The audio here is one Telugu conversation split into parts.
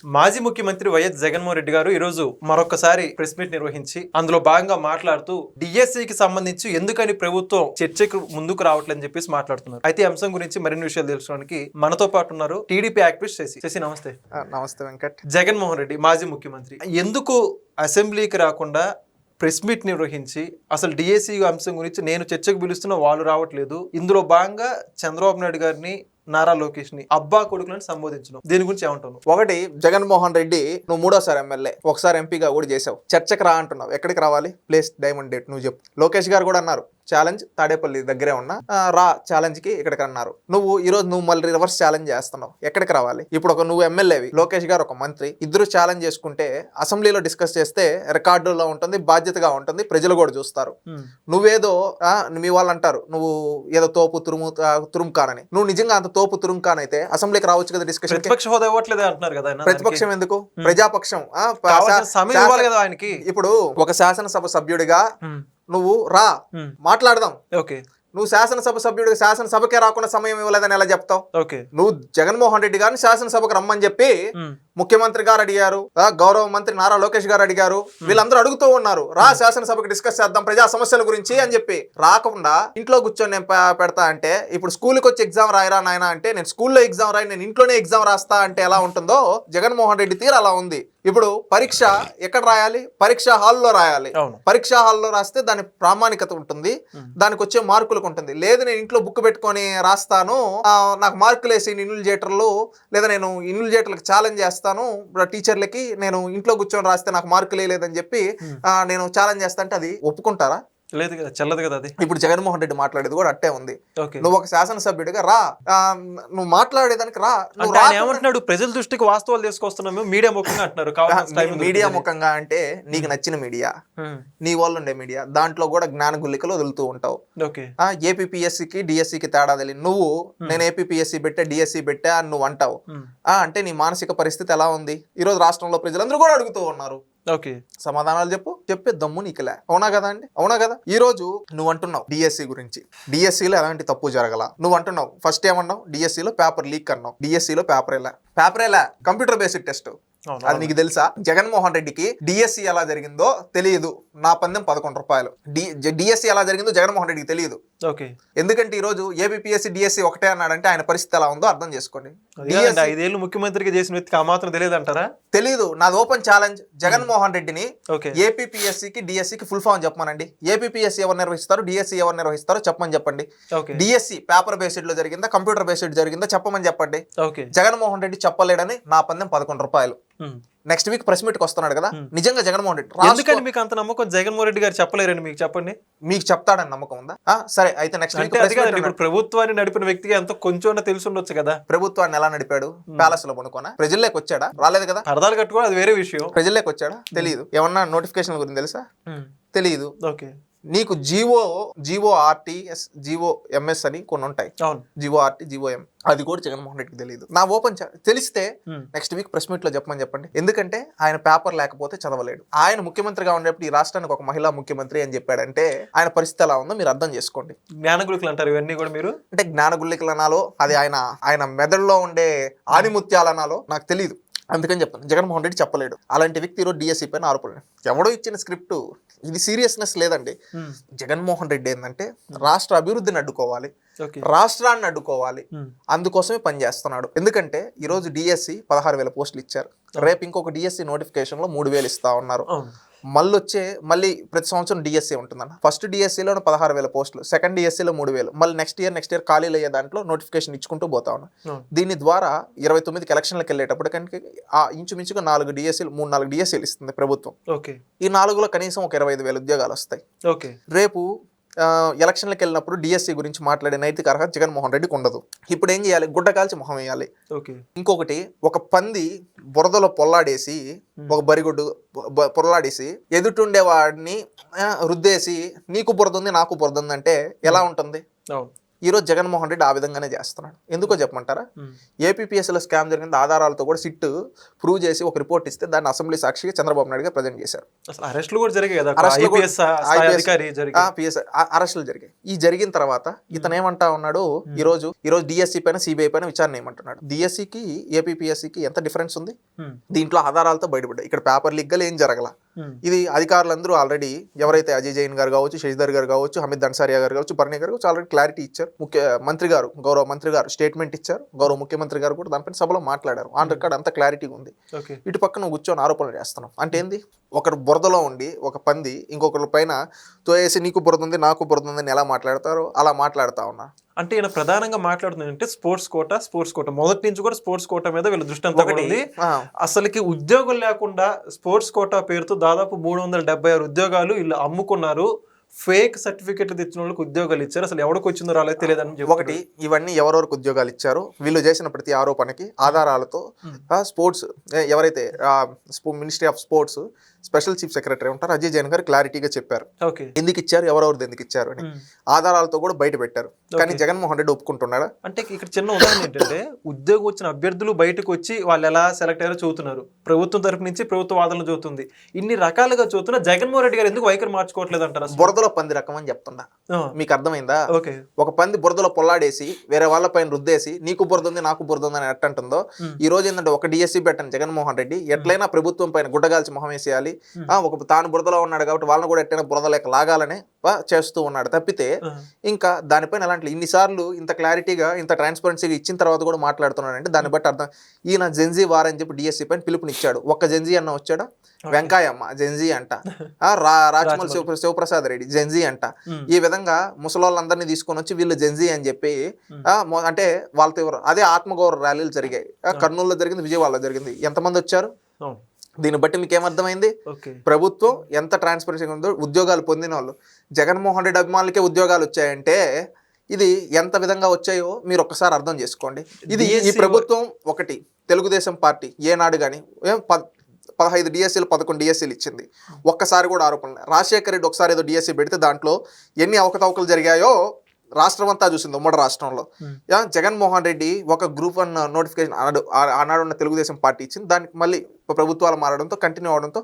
మాజీ ముఖ్యమంత్రి వైఎస్ జగన్మోహన్ రెడ్డి గారు ఈరోజు మరొకసారి ప్రెస్ మీట్ నిర్వహించి అందులో భాగంగా మాట్లాడుతూ డిఎస్సికి సంబంధించి ఎందుకని ప్రభుత్వం చర్చకు ముందుకు రావట్లేదని చెప్పేసి మాట్లాడుతున్నారు. అయితే ఈ అంశం గురించి మరిన్ని విషయాలు తెలుసుకోవడానికి మనతో పాటు ఉన్నారు టీడీపీ యాక్టివిస్ట్ శశి. నమస్తే. నమస్తే వెంకట్. జగన్మోహన్ రెడ్డి మాజీ ముఖ్యమంత్రి ఎందుకు అసెంబ్లీకి రాకుండా ప్రెస్ మీట్ నిర్వహించి అసలు డిఎస్సి అంశం గురించి నేను చర్చకు పిలుస్తున్న వాళ్ళు రావట్లేదు, ఇందులో భాగంగా చంద్రబాబు నాయుడు గారిని నారా లోకేష్ ని అబ్బా కొడుకులను సంబోధించడం, దీని గురించి ఏమంటాను? ఒకటి, జగన్మోహన్ రెడ్డి నువ్వు 3వ ఎమ్మెల్యే, ఒకసారి ఎంపీగా కూడా చేసావు, చర్చకు రా అంటున్నావు. ఎక్కడికి రావాలి? ప్లేస్ డైమండ్ డేట్ నువ్వు చెప్పు. లోకేష్ గారు కూడా అన్నారు ఛాలెంజ్ తాడేపల్లి దగ్గరే ఉన్నా, రా ఛాలెంజ్ కి ఇక్కడికి అన్నారు. నువ్వు మళ్ళీ రివర్స్ ఛాలెంజ్ చేస్తున్నావు. ఎక్కడికి రావాలి? ఇప్పుడు నువ్వు ఎమ్మెల్యేవి, లోకేష్ గారు ఒక మంత్రి, ఇద్దరు ఛాలెంజ్ చేసుకుంటే అసెంబ్లీలో డిస్కస్ చేస్తే రికార్డులో ఉంటుంది, బాధ్యతగా ఉంటుంది, ప్రజలు కూడా చూస్తారు. నువ్వేదో మీ వాళ్ళు అంటారు నువ్వు ఏదో తోపు తురుముకానని. నువ్వు నిజంగా అంత తోపు తురుముకాన్ అయితే అసెంబ్లీకి రావచ్చు కదా డిస్కషన్. ప్రతిపక్ష హోదా ఇవ్వట్లేదు అంటున్నారు కదా. ప్రతిపక్షం ఎందుకు? ప్రజాపక్షం. ఇప్పుడు ఒక శాసనసభ సభ్యుడిగా నువ్వు రా మాట్లాడదాం. ఓకే, నువ్వు శాసనసభ సభ్యుడికి శాసనసభకే రాకుండా సమయం ఇవ్వలేదని ఎలా చెప్తావు? ఓకే, నువ్వు జగన్మోహన్ రెడ్డి గారిని శాసనసభకు రమ్మని చెప్పి ముఖ్యమంత్రి గారు అడిగారు, గౌరవ మంత్రి నారా లోకేష్ గారు అడిగారు, వీళ్ళందరూ అడుగుతూ ఉన్నారు రా శాసనసభకు డిస్కస్ చేద్దాం ప్రజా సమస్యల గురించి అని చెప్పి. రాకుండా ఇంట్లో కూర్చొని నేను పెడతా అంటే, ఇప్పుడు స్కూల్కి వచ్చి ఎగ్జామ్ రాయరా నాయన అంటే, నేను స్కూల్లో ఎగ్జామ్ రాయి నేను ఇంట్లోనే ఎగ్జామ్ రాస్తా అంటే ఎలా ఉంటుందో జగన్మోహన్ రెడ్డి తీరు అలా ఉంది. ఇప్పుడు పరీక్ష ఎక్కడ రాయాలి? పరీక్ష హాల్లో రాయాలి. పరీక్షా హాల్లో రాస్తే దాని ప్రామాణికత ఉంటుంది, దానికి వచ్చే మార్కులకు ఉంటుంది. లేదు నేను ఇంట్లో బుక్ పెట్టుకొని రాస్తాను, నాకు మార్కులు వేసి ఇన్విజిలేటర్లు లేదా నేను ఇన్విజిలేటర్లకు ఛాలెంజ్ చేస్తాను టీచర్లకి, నేను ఇంట్లో కూర్చొని రాస్తే నాకు మార్కులు లేదని చెప్పి నేను ఛాలెంజ్ చేస్తా అంటే అది ఒప్పుకుంటారా? లేదు కదా, చెల్లదు కదా అది. ఇప్పుడు జగన్మోహన్ రెడ్డి మాట్లాడేది కూడా అట్టే ఉంది. నువ్వు ఒక శాసనసభ్యుడిగా రా, నువ్వు మాట్లాడేదానికి రా. ఏమంటున్నాడు? ప్రజల దృష్టికి వాస్తవాలు తీసుకొస్తున్నాము మీడియా ముఖంగా అంటున్నారు. మీడియా ముఖంగా అంటే నీకు నచ్చిన మీడియా, నీ వాళ్ళు ఉండే మీడియా, దాంట్లో కూడా జ్ఞాన గుల్లికలు వదులుతూ ఉంటావు. ఏపీపీఎస్సీకి డిఎస్సికి తేడా తెలియదు నువ్వు. నేను ఏపీపీఎస్సీ పెట్టా డిఎస్సి పెట్టా అని నువ్వు అంటావు. అంటే నీ మానసిక పరిస్థితి ఎలా ఉంది? ఈరోజు రాష్ట్రంలో ప్రజలందరూ కూడా అడుగుతూ ఉన్నారు. ఓకే, సమాధానాలు చెప్పే దమ్ము నీకులే. అవునా కదా అండి? అవునా కదా? ఈ రోజు నువ్వు అంటున్నావు డిఎస్సి గురించి, డిఎస్సిలో ఎలాంటి తప్పు జరగల నువ్వు అంటున్నావు. ఫస్ట్ ఏమన్నావు? డిఎస్సిలో పేపర్ లీక్ అన్నావు. డిఎస్సిలో పేపరేలా కంప్యూటర్ బేస్డ్ టెస్ట్, అది నీకు తెలుసా? జగన్మోహన్ రెడ్డికి డిఎస్సి ఎలా జరిగిందో తెలియదు, నా పందెం 11 రూపాయలు. డిఎస్సి ఎలా జరిగిందో జగన్మోహన్ రెడ్డికి తెలియదు. ఎందుకంటే ఈ రోజు ఏబిపిఎస్సి డిఎస్సి ఒకటే అన్నాడంటే ఆయన పరిస్థితి ఎలా ఉందో అర్థం చేసుకోండి. 5 ఏళ్ళు ముఖ్యమంత్రిగా చేసిన వ్యక్తికి ఆ మాత్రం తెలియదు అంటారా? తెలీదు. నాది ఓపెన్ ఛాలెంజ్. జగన్మోహన్ రెడ్డిని ఏపీపీఎస్సికి డిఎస్సికి ఫుల్ ఫామ్ చెప్పమనండి. ఏపీపీఎస్సి ఎవరు నిర్వహిస్తారు, డిఎస్సి ఎవరు నిర్వహిస్తారో చెప్పండి. డిఎస్సి పేపర్ బేస్డ్ లో జరిగిందా కంప్యూటర్ బేస్డ్ జరిగిందా చెప్పమని చెప్పండి. జగన్మోహన్ రెడ్డి చెప్పలేడని నా పందెం 11 రూపాయలు. నెక్స్ట్ వీక్ ప్రెస్ మీట్ కి వస్తున్నాడు కదా, నిజంగా జగన్మోహన్ రెడ్డి ఎందుకని మీకు అంత నమ్మకం? జగన్మోహన్ రెడ్డి గారు చెప్పలేరని మీకు చెప్పండి. మీకు చెప్తాడని నమ్మకం ఉందా? సరే అయితే నెక్స్ట్ వీక్ ప్రభుత్వాన్ని నడిపిన వ్యక్తిగా ఎంతో కొంచెం తెలిసి ఉండొచ్చు కదా. ప్రభుత్వాన్ని ఎలా నడిపాడు? ప్యాలెస్ లో పనుకోనా? ప్రజల్లోకి వచ్చాడా? రాలేదు కదా. అర్థాలు కట్టుకోవడం అది వేరే విషయం. ప్రజల్లోకి వచ్చాడా? తెలియదు. ఏమన్నా నోటిఫికేషన్ గురించి తెలుసా? తెలియదు. ఓకే, నీకు జీఓఆర్టీఎస్ జీఓఎంఎస్ అని కొన్ని ఉంటాయి. జీఓఆర్టీ జీఓఎం అది కూడా జగన్మోహన్ రెడ్డికి తెలియదు. నా ఓపెన్ తెలిస్తే నెక్స్ట్ వీక్ ప్రెస్ మీట్ లో చెప్పండి. ఎందుకంటే ఆయన పేపర్ లేకపోతే చదవలేడు. ఆయన ముఖ్యమంత్రిగా ఉండేప్పుడు ఈ రాష్ట్రానికి ఒక మహిళా ముఖ్యమంత్రి అని చెప్పాడంటే ఆయన పరిస్థితి ఎలా ఉందో మీరు అర్థం చేసుకోండి. జ్ఞానగుళికలు అంటారు ఇవన్నీ కూడా మీరు. అంటే జ్ఞానగుళికలు అనాలో, అది ఆయన మెదడులో ఉండే ఆనిముత్యాలు అనాలో నాకు తెలియదు. అందుకని చెప్తాను జగన్మోహన్ రెడ్డి చెప్పలేడు. అలాంటి వ్యక్తి ఈరోజు డిఎస్సి పైన ఆరోపణలు. ఎవడో ఇచ్చిన స్క్రిప్ట్ ఇది సీరియస్నెస్ లేదండి. జగన్మోహన్ రెడ్డి ఏంటంటే రాష్ట్ర అభివృద్ధిని అడ్డుకోవాలి, రాష్ట్రాన్ని అడ్డుకోవాలి, అందుకోసమే పనిచేస్తున్నాడు. ఎందుకంటే ఈరోజు డిఎస్సి 16,000 పోస్టులు ఇచ్చారు. రేపు ఇంకొక డిఎస్సి నోటిఫికేషన్ లో 3,000 ఇస్తా ఉన్నారు. మళ్ళీ ప్రతి సంవత్సరం డిఎస్సి ఉంటుందన్న. ఫస్ట్ డిఎస్సిలో 16,000 పోస్టులు, సెకండ్ డిఎస్సిలో 3,000, మళ్ళీ నెక్స్ట్ ఇయర్ ఖాళీలు అయ్యే దాంట్లో నోటిఫికేషన్ ఇచ్చుకుంటూ పోతా ఉన్నాం. దీని ద్వారా 29కి ఎలక్షన్లకు వెళ్ళేటప్పటికంటే ఇంచుమించుగా 4 డిఎస్సీలు 3-4 డిఎస్సీలు ఇస్తుంది ప్రభుత్వం. ఈ 4లో కనీసం ఒక 25,000 ఉద్యోగాలు వస్తాయి. రేపు ఎలక్షన్లకు వెళ్ళినప్పుడు డిఎస్సి గురించి మాట్లాడే నైతిక అర్హత జగన్మోహన్ రెడ్డికి ఉండదు. ఇప్పుడు ఏం చేయాలి? గుడ్డ కాల్చి మొహం వేయాలి. ఇంకొకటి, ఒక పంది బురదలో పొల్లాడేసి, ఒక బరిగొడ్డు పొల్లాడేసి ఎదుటుండే వాడిని రుద్దేసి నీకు బురద ఉంది నాకు బురద ఉంది అంటే ఎలా ఉంటుంది? ఈరోజు జగన్మోహన్ రెడ్డి ఆ విధంగానే చేస్తున్నాడు. ఎందుకో చెప్పమంటారా? ఏపీపీఎస్సీలో స్కామ్ జరిగింది ఆధారాలతో కూడా సిట్ ప్రూవ్ చేసి ఒక రిపోర్ట్ ఇస్తే దాన్ని అసెంబ్లీ సాక్షిగా చంద్రబాబు నాయుడు గారు ప్రజెంట్ చేశారు. అసలు అరెస్టులు కూడా జరిగాయి కదా, అరెస్టులు కూడా- IPS స్థాయి అధికారి జరిగాయి. పిఎస్ అరెస్టులు జరిగాయి. ఈ జరిగిన తర్వాత ఇతను ఏమంటా ఉన్నాడు, ఈ రోజు డిఎస్సీ పైన సిబిఐ పైన విచారణ ఏమంటున్నాడు. డిఎస్సీకి ఏపీపీఎస్సీకి ఎంత డిఫరెన్స్ ఉంది? దీంట్లో ఆధారాలతో బయటపడ్డాయి. ఇక్కడ పేపర్ లీక్ ఏం జరగల. ఇది అధికారులందరూ ఆల్రెడీ ఎవరైతే అజయ్ జైన్ గారు కావచ్చు, శశిధర్ గారు కావచ్చు, హమీద్ అన్సారియా గారు కావచ్చు, బర్నీ గారు కావచ్చు, ఆల్రెడీ క్లారిటీ ఇచ్చారు. గౌరవ మంత్రి గారు స్టేట్మెంట్ ఇచ్చారు. గౌరవ ముఖ్యమంత్రి గారు కూడా దానిపైన సభలో మాట్లాడారు. ఆన్ రికార్డ్ అంత క్లారిటీగా ఉంది. ఇటు పక్కన నువ్వు కూర్చొని ఆరోపణలు చేస్తున్నావు అంటే ఏంది? ఒకరు బురదలో ఉండి ఒక పంది ఇంకొకరి పైన తోయేసి నీకు బురద ఉంది నాకు బురద ఉంది అని ఎలా మాట్లాడతారో అలా మాట్లాడుతా ఉన్నా. అంటే ఈయన ప్రధానంగా మాట్లాడుతుంది అంటే స్పోర్ట్స్ కోట మొదటి నుంచి కూడా స్పోర్ట్స్ కోట మీద వీళ్ళ దృష్టి అంతా కూడా ఉంది. అసలుకి ఉద్యోగం లేకుండా స్పోర్ట్స్ కోటా పేరుతో దాదాపు 376 ఉద్యోగాలు వీళ్ళు అమ్ముకున్నారు. ఫేక్ సర్టిఫికెట్లు తెచ్చిన వాళ్ళకి ఉద్యోగాలు ఇచ్చారు. అసలు ఎవరికి వచ్చిందో రాలేదు తెలియదని ఒకటి ఇవన్నీ ఎవరెవరికి ఉద్యోగాలు ఇచ్చారు, వీళ్ళు చేసిన ప్రతి ఆరోపణకి ఆధారాలతో స్పోర్ట్స్ ఎవరైతే ministry of sports special chief secretary ఉంటారు అజయ్ జైన్ గారు క్లారిటీగా చెప్పారు ఎందుకు ఇచ్చారు, ఎవరెవరిది ఎందుకు ఇచ్చారు అని. ఆధారాలతో కూడా బయట పెట్టారు. కానీ జగన్మోహన్ రెడ్డి ఒప్పుకుంటున్నాడా? అంటే ఇక్కడ చిన్న ఉదాహరణ ఏంటంటే ఉద్యోగం వచ్చిన అభ్యర్థులు బయటకు వచ్చి వాళ్ళు ఎలా సెలెక్ట్ అయ్యారో చూస్తున్నారు. ప్రభుత్వం తరపు నుంచి ప్రభుత్వ వాదనలు చూస్తుంది. ఇన్ని రకాలుగా చూస్తున్నా జగన్మోహన్ రెడ్డి గారు ఎందుకు వైఖరి మార్చుకోవట్లేదు అంటారు? బురదలో పంది రకం అని చెప్తుందా? మీకు అర్థమైందా? ఒక పంది బురదలో పొల్లాడేసి వేరే వాళ్ళ పైన రుద్దేసి నీకు బురద ఉంది నాకు బురద ఉంది అని ఎట్టంటుందో, ఈ రోజు ఏంటంటే ఒక డిఎస్సీ పెట్టండి జగన్మోహన్ రెడ్డి ఎట్లయినా ప్రభుత్వం పైన గుడ్డగాల్చి మొహం వేసేయాలి, ఒక తాను బురదలో ఉన్నాడు కాబట్టి వాళ్ళని కూడా ఎట్టైనా బురద లేక లాగాలనే చేస్తూ ఉన్నాడు తప్పితే ఇంకా దానిపైన అలాంటి ఇన్నిసార్లు ఇంత క్లారిటీగా ఇంత ట్రాన్స్పరెన్సీగా ఇచ్చిన తర్వాత కూడా మాట్లాడుతున్నాడు అంటే దాన్ని బట్టి అర్థం ఈయన జెన్జీ వార్ అని చెప్పి డిఎస్సీ పైన పిలుపునిచ్చాడు. ఒక్క జెన్జీ అన్న వచ్చాడా? వెంకాయమ్మ జెన్జీ అంట, రాజమౌళి శివప్రసాద్ రెడ్డి జెన్జీ అంట. ఈ విధంగా ముసలోళ్ళందరినీ తీసుకొని వచ్చి వీళ్ళు జెన్జీ అని చెప్పి అంటే వాళ్ళతో అదే ఆత్మగౌరవ ర్యాలీలు జరిగాయి. కర్నూలులో జరిగింది, విజయవాడలో జరిగింది. ఎంతమంది వచ్చారు? దీన్ని బట్టి మీకు ఏమర్థమైంది? ప్రభుత్వం ఎంత ట్రాన్స్పరెన్సీగా ఉందో. ఉద్యోగాలు పొందిన వాళ్ళు జగన్మోహన్ రెడ్డి అభిమానులకే ఉద్యోగాలు వచ్చాయంటే ఇది ఎంత విధంగా వచ్చాయో మీరు ఒక్కసారి అర్థం చేసుకోండి. ఇది ఈ ప్రభుత్వం ఒకటి తెలుగుదేశం పార్టీ ఏనాడు కానీ 15 డిఎస్సీలు 11 డిఎస్సీలు ఇచ్చింది. ఒక్కసారి కూడా ఆరోపణలు. రాజశేఖర రెడ్డి ఒకసారి ఏదో డిఎస్సీ పెడితే దాంట్లో ఎన్ని అవకతవకలు జరిగాయో రాష్ట్రం అంతా చూసింది. ఉమ్మడి రాష్ట్రంలో జగన్మోహన్ రెడ్డి ఒక గ్రూప్ 1 నోటిఫికేషన్ ఆనాడున్న తెలుగుదేశం పార్టీ ఇచ్చింది. దానికి మళ్ళీ ప్రభుత్వాలు మారడంతో కంటిన్యూ అవడంతో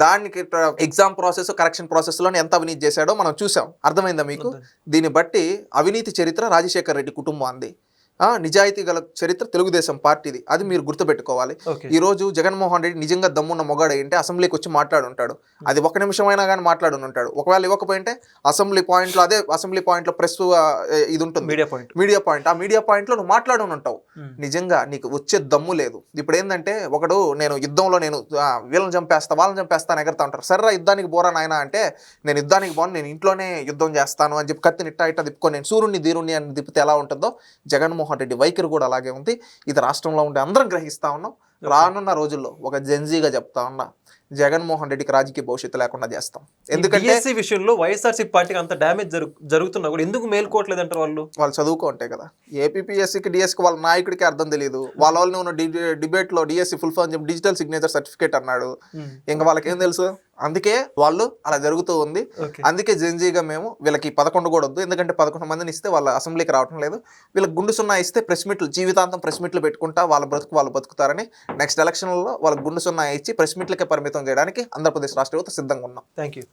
దానికి ఎగ్జామ్ ప్రాసెస్ కరెక్షన్ ప్రాసెస్లోనే ఎంత అవినీతి చేశాడో మనం చూసాం. అర్థమైందా మీకు? దీన్ని బట్టి అవినీతి చరిత్ర రాజశేఖర రెడ్డి కుటుంబాన్ని, నిజాయితీ గల చరిత్ర తెలుగుదేశం పార్టీది. అది మీరు గుర్తుపెట్టుకోవాలి. ఈ రోజు జగన్మోహన్ రెడ్డి నిజంగా దమ్మున్న మొగాడు ఏంటి అసెంబ్లీకి వచ్చి మాట్లాడుంటాడు. అది 1 నిమిషం అయినా కానీ మాట్లాడుంటాడు. ఒకవేళ ఇవ్వకపోయింటే అసెంబ్లీ పాయింట్లో ప్రెస్ ఇది ఉంటుంది, మీడియా పాయింట్. ఆ మీడియా పాయింట్లో నువ్వు మాట్లాడుంటావు. నిజంగా నీకు వచ్చే దమ్ము లేదు. ఇప్పుడు ఏంటంటే ఒకడు నేను యుద్ధంలో నేను వీళ్ళని చంపేస్తా వాళ్ళని చంపేస్తా అని ఎగరుతా ఉంటారు. సర్రా యుద్ధానికి పోరా నాయన అంటే నేను యుద్ధానికి పోను, నేను ఇంట్లోనే యుద్ధం చేస్తాను అని చెప్పి కత్తిని ఇట్టా తిప్పుకొని నేను సూర్యుని ధీరుణ్ణి అని తిప్పితే ఎలా ఉంటుందో జగన్మోహన్ రెడ్డి వైఖరి కూడా అలాగే ఉంది. ఇది రాష్ట్రంలో ఉండే అందరం గ్రహిస్తా ఉన్నాం. రానున్న రోజుల్లో ఒక జెన్జీగా చెప్తా ఉన్నా, జగన్మోహన్ రెడ్డికి రాజకీయ భవిష్యత్తు లేకుండా చేస్తాం. ఎందుకంటే ఈ విషయంలో వైఎస్ఆర్సీపీ పార్టీకి అంత డ్యామేజ్ జరుగుతున్నా కూడా ఎందుకు మేల్కోవట్లేదు అంటారు? వాళ్ళు చదువుకుంటే కదా. ఏపీపీఎస్సీకి డిఎస్కి వాళ్ళ నాయకుడికి అర్థం తెలియదు. వాళ్ళని ఉన్న డిబేట్లో డిఎస్సీ ఫుల్ ఫామ్ చెప్పి డిజిటల్ సిగ్నేచర్ సర్టిఫికేట్ అన్నాడు. ఇంకా వాళ్ళకి ఏం తెలుసు? అందుకే వాళ్ళు అలా జరుగుతూ ఉంది. అందుకే జెన్జీగా మేము వీళ్ళకి 11 కూడా వద్దు. ఎందుకంటే 11 మందిని ఇస్తే వాళ్ళ అసెంబ్లీకి రావడం లేదు. వీళ్ళకి గుండు సున్నా ఇస్తే ప్రెస్ మీట్లు జీవితాంతం ప్రెస్ మీట్లు పెట్టుకుంటా వాళ్ళ బ్రతుకు వాళ్ళు బతుకుతారని నెక్స్ట్ ఎలక్షన్లలో వాళ్ళకి గుండు సున్నా ఇచ్చి ప్రెస్ మీట్లకే పరిమితం చేయడానికి ఆంధ్రప్రదేశ్ రాష్ట్ర యువత సిద్ధంగా ఉన్నాం. Thank you.